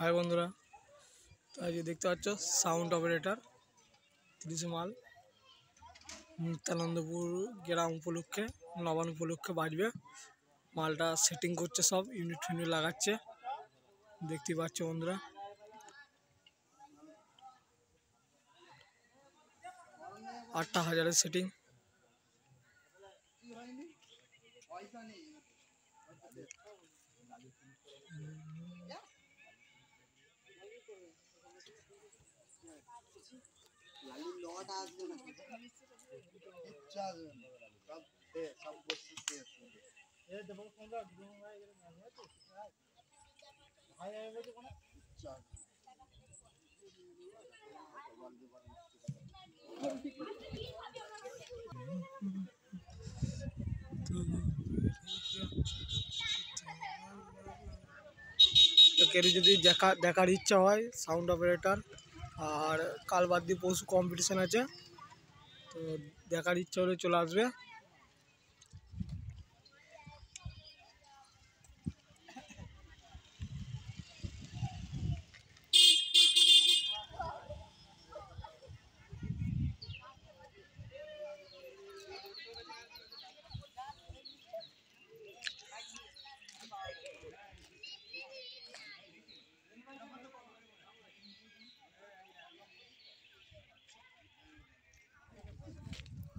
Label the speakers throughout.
Speaker 1: हाय बंधुरा तो आज देखते साउंड ऑपरेटर 30 माल नित्यानंदपुर ग्राम उपलक्षे नबान उपलक्षे बाजबे मालटा सेटिंग करছে सब यूनिट यूनिट লাগাচ্ছে देखते পাচ্ছ बंधुरा। 8,000 सेटिंग तो केউ যদি দেখার ইচ্ছা হয় সাউন্ড অপারেটর আর কাল বাদ দিয়ে পরশু কম্পিটিশন আছে তো দেখার ইচ্ছা হলে চলে আসবে।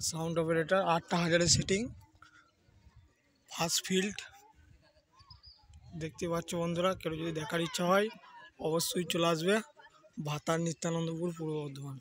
Speaker 1: Sound operator 8,000 setting fast field देखते पाচ্ছ বন্ধুরা কেউ যদি দেখার ইচ্ছা হয় অবশ্যই চলে আসবে ভাতার নিত্যানন্দপুর পূর্ব বর্ধমান।